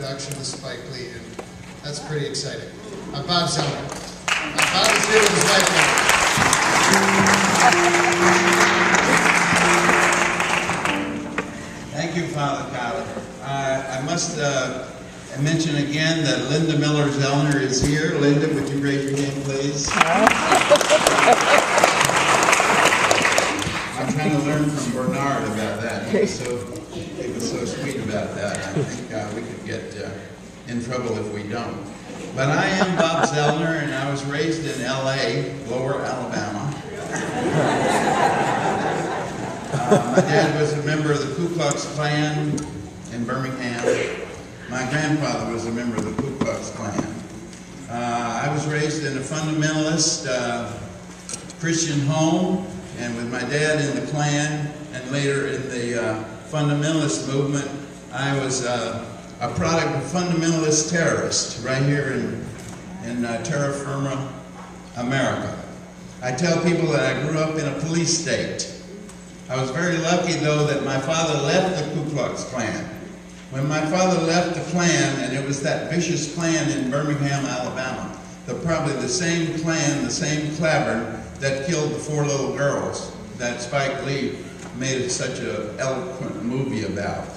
introduction to Spike Lee, and that's pretty exciting. I'm Bob Zellner. Bob is here with his wife. Thank you, Father Kyler. I must mention again that Linda Miller Zellner is here. Linda, would you raise your hand, please? I'm trying to learn from Bernard about that. He was so sweet about that. I think we could get in trouble if we don't. But I am Bob Zellner, and I was raised in L.A., Lower Alabama. My dad was a member of the Ku Klux Klan in Birmingham. My grandfather was a member of the Ku Klux Klan. I was raised in a fundamentalist Christian home, and with my dad in the Klan, and later in the fundamentalist movement. I was a product of fundamentalist terrorists right here in terra firma, America. I tell people that I grew up in a police state. I was very lucky, though, that my father left the Ku Klux Klan. When my father left the Klan, and it was that vicious Klan in Birmingham, Alabama, probably the same Klan, the same Clavern that killed the 4 little girls that Spike Lee made such an eloquent movie about.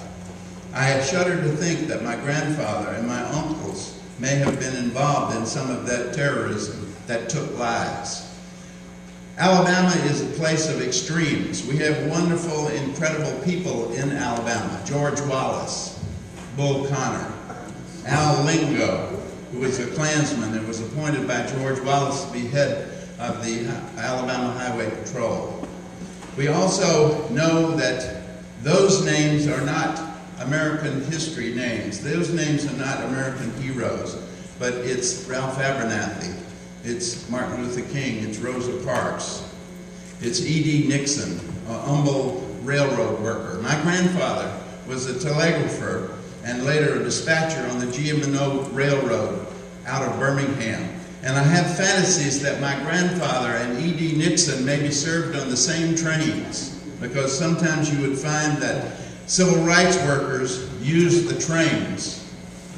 I shudder to think that my grandfather and my uncles may have been involved in some of that terrorism that took lives. Alabama is a place of extremes. We have wonderful, incredible people in Alabama. George Wallace, Bull Connor, Al Lingo, who was a Klansman and was appointed by George Wallace to be head of the Alabama Highway Patrol. We also know that those names are not American history names. Those names are not American heroes, but it's Ralph Abernathy, it's Martin Luther King, it's Rosa Parks, it's E.D. Nixon, a humble railroad worker. My grandfather was a telegrapher and later a dispatcher on the G&M Railroad out of Birmingham. And I have fantasies that my grandfather and E.D. Nixon maybe served on the same trains, because sometimes you would find that civil rights workers used the trains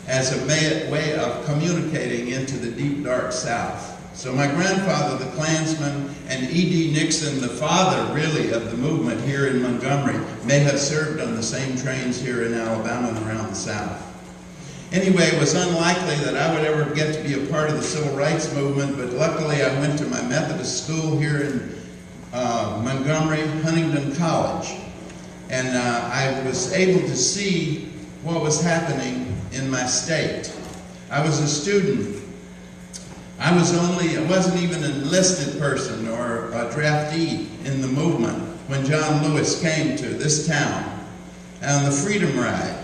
as a way of communicating into the deep, dark South. So my grandfather, the Klansman, and E.D. Nixon, the father, really, of the movement here in Montgomery, may have served on the same trains here in Alabama and around the South. Anyway, it was unlikely that I would ever get to be a part of the civil rights movement, but luckily I went to my Methodist school here in Montgomery, Huntingdon College. And I was able to see what was happening in my state. I was a student. I wasn't even an enlisted person or a draftee in the movement when John Lewis came to this town on the Freedom Ride.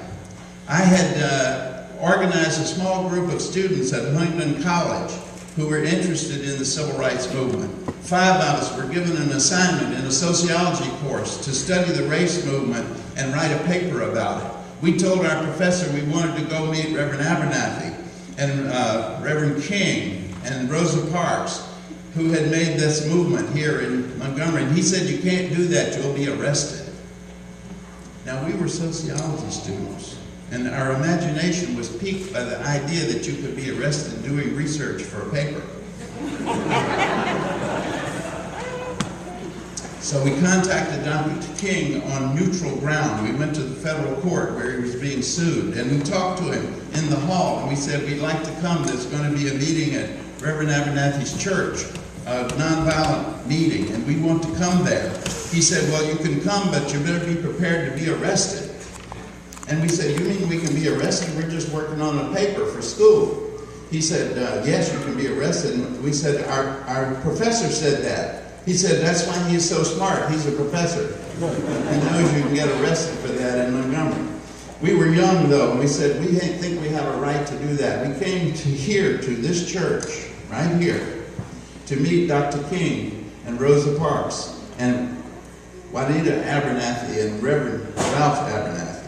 I had organized a small group of students at Huntingdon College who were interested in the civil rights movement. 5 of us were given an assignment in a sociology course to study the race movement and write a paper about it. We told our professor we wanted to go meet Reverend Abernathy and Reverend King and Rosa Parks, who had made this movement here in Montgomery. And he said, "You can't do that, you'll be arrested." Now, we were sociology students, and our imagination was piqued by the idea that you could be arrested doing research for a paper. So we contacted Dr. King on neutral ground. We went to the federal court where he was being sued, and we talked to him in the hall, and we said, "We'd like to come. There's going to be a meeting at Reverend Abernathy's church, a nonviolent meeting, and we want to come there." He said, "Well, you can come, but you better be prepared to be arrested." And we said, "You mean we can be arrested? We're just working on a paper for school." He said, "Yes, you can be arrested." And we said, our professor said that. He said, "That's why he's so smart. He's a professor. He knows you can get arrested for that in Montgomery." We were young, though, and we said, "We think we have a right to do that." We came to this church, right here, to meet Dr. King and Rosa Parks and Juanita Abernathy and Reverend Ralph Abernathy.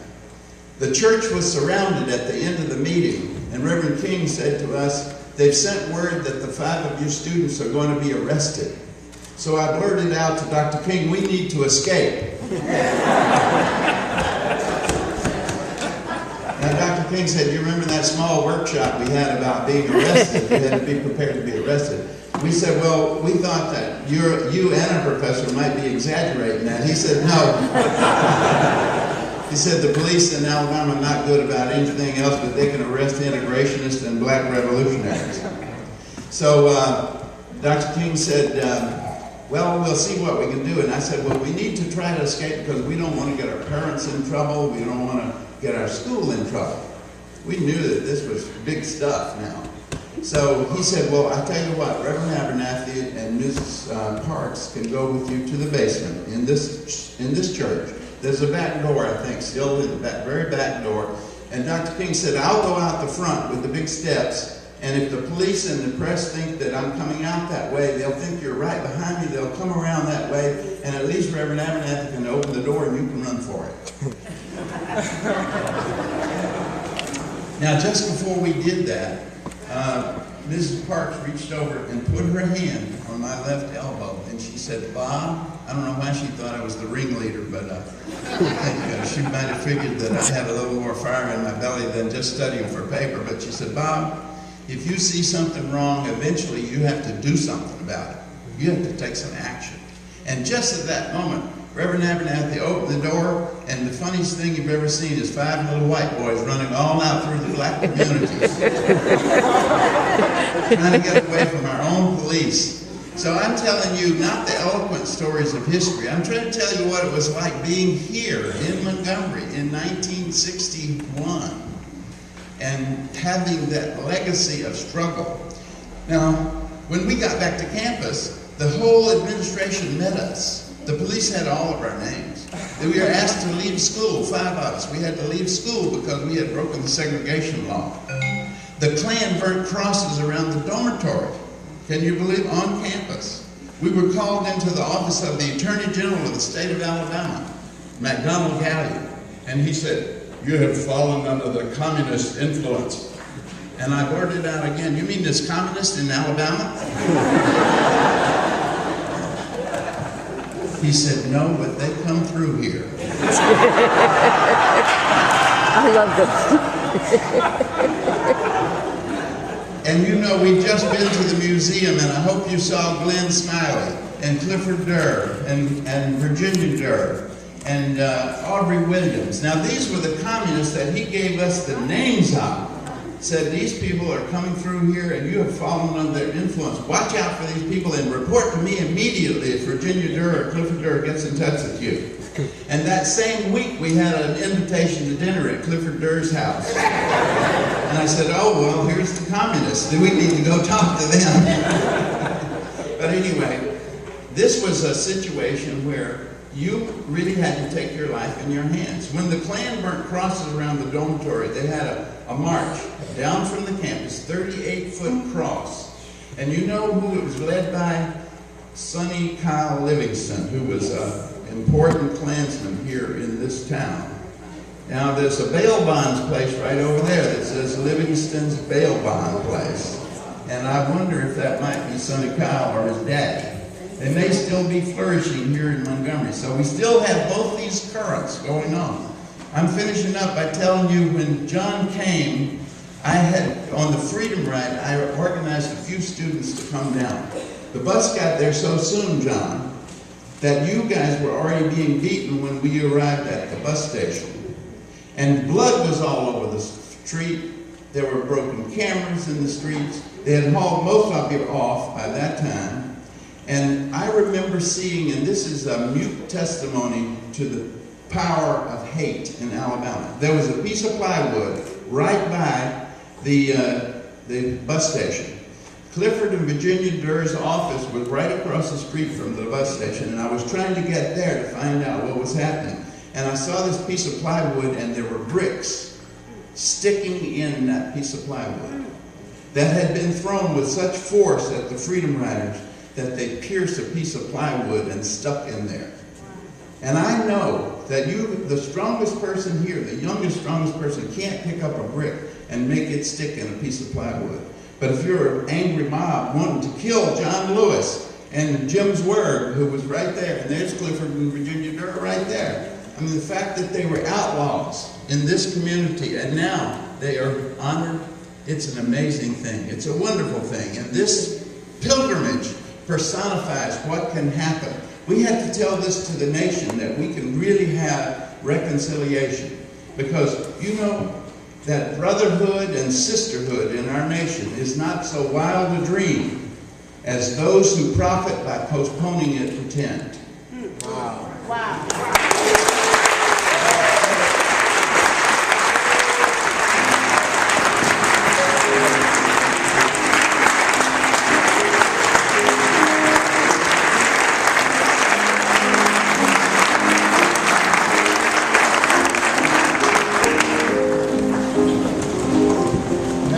The church was surrounded at the end of the meeting, and Reverend King said to us, "They've sent word that the 5 of you students are going to be arrested." So I blurted out to Dr. King, "We need to escape." Now, Dr. King said, you remember that small workshop we had about being arrested? We had to be prepared to be arrested. We said, well, we thought that you and a professor might be exaggerating that. He said, no. He said the police in Alabama are not good about anything else, but they can arrest integrationists and black revolutionaries. So Dr. King said, well, we'll see what we can do. And I said, well, we need to try to escape because we don't want to get our parents in trouble. We don't want to get our school in trouble. We knew that this was big stuff now. So he said, well, I tell you what, Reverend Abernathy and Mrs. Parks can go with you to the basement in this church. There's a back door, I think, still in the back, very back door. And Dr. King said, I'll go out the front with the big steps. And if the police and the press think that I'm coming out that way, they'll think you're right behind me. They'll come around that way. And at least Reverend Abernathy can open the door and you can run for it. Now, just before we did that, Mrs. Parks reached over and put her hand on my left elbow, and she said, Bob, I don't know why she thought I was the ringleader, but I think she might have figured that I had a little more fire in my belly than just studying for paper. But she said, Bob, if you see something wrong, eventually you have to do something about it. You have to take some action. And just at that moment, Reverend Abernathy opened the door, and the funniest thing you've ever seen is 5 little white boys running all out through the black communities, trying to get away from our own police. So I'm telling you not the eloquent stories of history. I'm trying to tell you what it was like being here in Montgomery in 1961 and having that legacy of struggle. Now, when we got back to campus, the whole administration met us. The police had all of our names. We were asked to leave school, 5 of us. We had to leave school because we had broken the segregation law. The Klan burnt crosses around the dormitory. Can you believe? On campus. We were called into the office of the Attorney General of the state of Alabama, McDonald Gallion, and he said, you have fallen under the communist influence. And I blurted out again, you mean this communist in Alabama? He said, no, but they come through here. I love this. And you know, we've just been to the museum, and I hope you saw Glenn Smiley and Clifford Durr and Virginia Durr and Aubrey Williams. Now, these were the communists that he gave us the names of. Said, these people are coming through here and you have fallen under their influence. Watch out for these people and report to me immediately if Virginia Durr or Clifford Durr gets in touch with you. And that same week we had an invitation to dinner at Clifford Durr's house. And I said, oh, well, here's the communists. Do we need to go talk to them? But anyway, this was a situation where you really had to take your life in your hands. When the Klan burnt crosses around the dormitory, they had a march down from the campus, 38-foot cross. And you know who it was led by? Sonny Kyle Livingston, who was an important Klansman here in this town. Now there's a bail bonds place right over there that says Livingston's Bail Bond Place. And I wonder if that might be Sonny Kyle or his daddy. They may still be flourishing here in Montgomery. So we still have both these currents going on. I'm finishing up by telling you when John came, I had, on the Freedom Ride, I organized a few students to come down. The bus got there so soon, John, that you guys were already being beaten when we arrived at the bus station. And blood was all over the street. There were broken cameras in the streets. They had hauled most of you off by that time. And I remember seeing, and this is a mute testimony to the power of hate in Alabama. There was a piece of plywood right by the bus station. Clifford and Virginia Durr's office was right across the street from the bus station, and I was trying to get there to find out what was happening. And I saw this piece of plywood, and there were bricks sticking in that piece of plywood that had been thrown with such force at the Freedom Riders that they pierced a piece of plywood and stuck in there. And I know that you, the strongest person here, the youngest, strongest person, can't pick up a brick and make it stick in a piece of plywood. But if you're an angry mob wanting to kill John Lewis and Jim Zwerg, who was right there, and there's Clifford and Virginia Durr right there. I mean, the fact that they were outlaws in this community, and now They are honored. It's an amazing thing. It's a wonderful thing. And this pilgrimage personifies what can happen. We have to tell this to the nation that we can really have reconciliation. Because you know that brotherhood and sisterhood in our nation is not so wild a dream as those who profit by postponing it pretend. Wow.